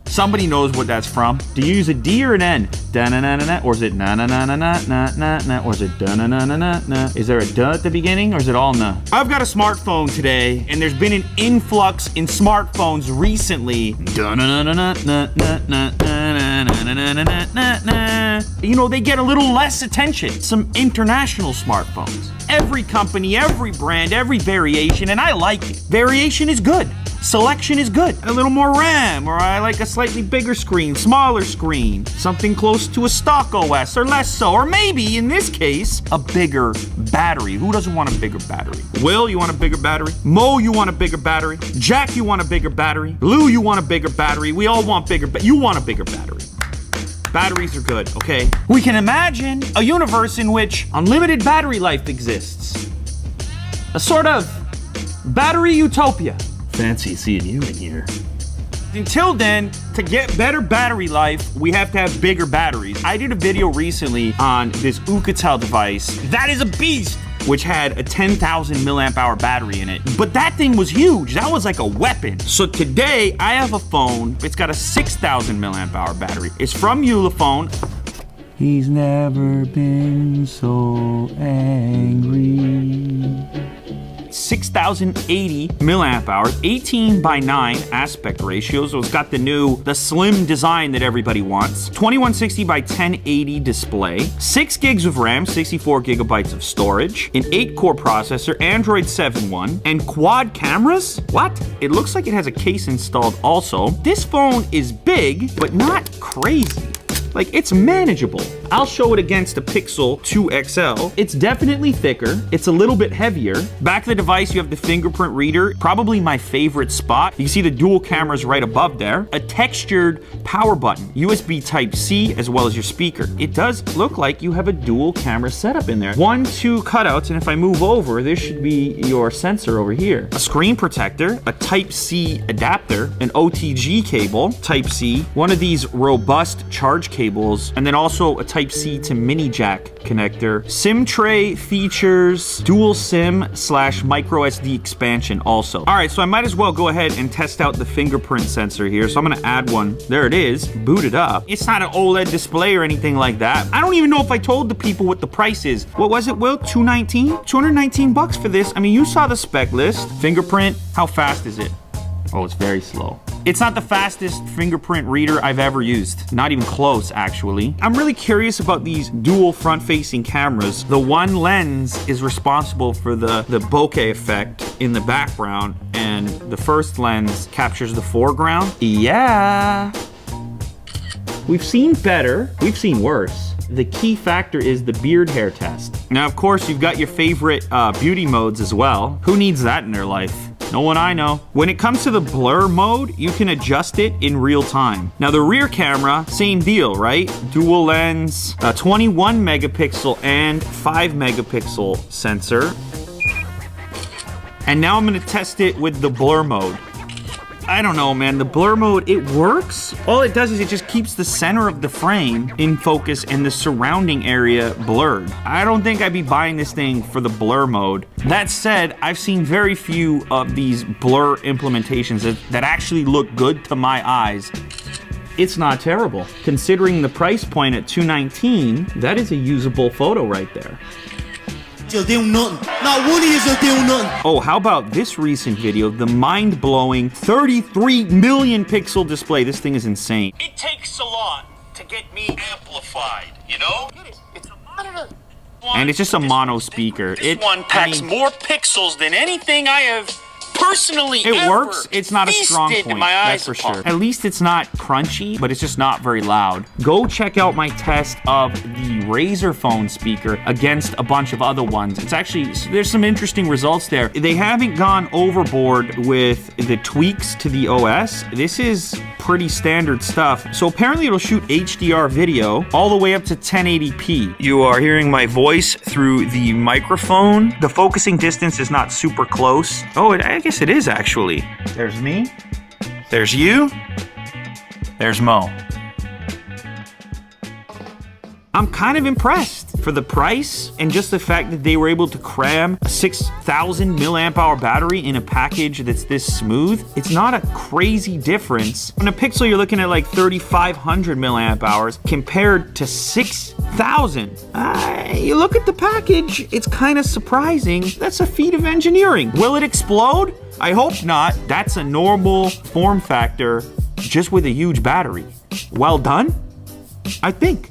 Somebody knows what that's from. Do you use a D or an N? Da-na-na-na-na, or is it na-na-na-na-na-na-na, or is it da-na-na-na-na-na? Is there a duh at the beginning, or is it all na? I've got a smartphone today, and there's been an influx in smartphones recently. You know, they get a little less attention. Some international smartphones. Every company, every brand, every variation, and I like it. Variation is good. Selection is good. A little more RAM, or I like a slightly bigger screen, smaller screen, something close to a stock OS, or less so, or maybe, in this case, a bigger battery. Who doesn't want a bigger battery? Will, you want a bigger battery? Mo, you want a bigger battery? Jack, you want a bigger battery? Lou, you want a bigger battery? We all want bigger, but you want a bigger battery. Batteries are good, okay? We can imagine a universe in which unlimited battery life exists. A sort of battery utopia. Fancy seeing you in here. Until then, to get better battery life, we have to have bigger batteries. I did a video recently on this Ukatel device. That is a beast, which had a 10,000 milliamp hour battery in it. But that thing was huge. That was like a weapon. So today, I have a phone. It's got a 6,000 milliamp hour battery. It's from Ulefone. He's never been so angry. 6,080 milliamp hours, 18:9 aspect ratio, so it's got the slim design that everybody wants. 2160 by 1080 display, 6 gigs of RAM, 64 gigabytes of storage, an 8-core processor, Android 7.1, and quad cameras? What? It looks like it has a case installed also. This phone is big, but not crazy. Like, it's manageable. I'll show it against a Pixel 2 XL. It's definitely thicker. It's a little bit heavier. Back of the device, you have the fingerprint reader, probably my favorite spot. You can see the dual cameras right above there. A textured power button, USB Type-C, as well as your speaker. It does look like you have a dual camera setup in there. 1, 2 cutouts, and if I move over, there should be your sensor over here. A screen protector, a Type-C adapter, an OTG cable, Type-C, one of these robust charge cables, and then also a Type-C to mini jack connector. SIM tray features dual SIM/micro SD expansion also. All right, so I might as well go ahead and test out the fingerprint sensor here. So I'm gonna add one. There it is, boot it up. It's not an OLED display or anything like that. I don't even know if I told the people what the price is. What was it, Will? $219? 219 bucks for this. I mean, you saw the spec list. Fingerprint, how fast is it? Oh, it's very slow. It's not the fastest fingerprint reader I've ever used. Not even close, actually. I'm really curious about these dual front-facing cameras. The one lens is responsible for the bokeh effect in the background, and the first lens captures the foreground. Yeah. We've seen better. We've seen worse. The key factor is the beard hair test. Now, of course, you've got your favorite beauty modes as well. Who needs that in their life? No one I know. When it comes to the blur mode, you can adjust it in real time. Now the rear camera, same deal, right? Dual lens, 21 megapixel and 5 megapixel sensor. And now I'm gonna test it with the blur mode. I don't know, man. The blur mode, it works. All it does is it just keeps the center of the frame in focus and the surrounding area blurred. I don't think I'd be buying this thing for the blur mode. That said, I've seen very few of these blur implementations that actually look good to my eyes. It's not terrible. Considering the price point at $219, that is a usable photo right there. Oh, how about this recent video, the mind-blowing 33 million pixel display. This thing is insane. It takes a lot to get me amplified, you know? It's a monitor. And it's just a mono speaker. This one packs more pixels than anything I have personally it works. It's not a strong point, that's for upon. sure. At least it's not crunchy, but it's just not very loud. Go check out my test of the Razer phone speaker against a bunch of other ones. It's actually, there's some interesting results there. They haven't gone overboard with the tweaks to the OS. This is pretty standard stuff. So apparently it'll shoot HDR video all the way up to 1080p. You are hearing my voice through the microphone. The focusing distance is not super close. Oh, I guess it is actually. There's me. There's you. There's Mo. I'm kind of impressed. For the price and just the fact that they were able to cram a 6,000 milliamp hour battery in a package that's this smooth, it's not a crazy difference. On a Pixel, you're looking at like 3,500 milliamp hours compared to 6,000. You look at the package, it's kind of surprising. That's a feat of engineering. Will it explode? I hope not. That's a normal form factor, just with a huge battery. Well done, I think.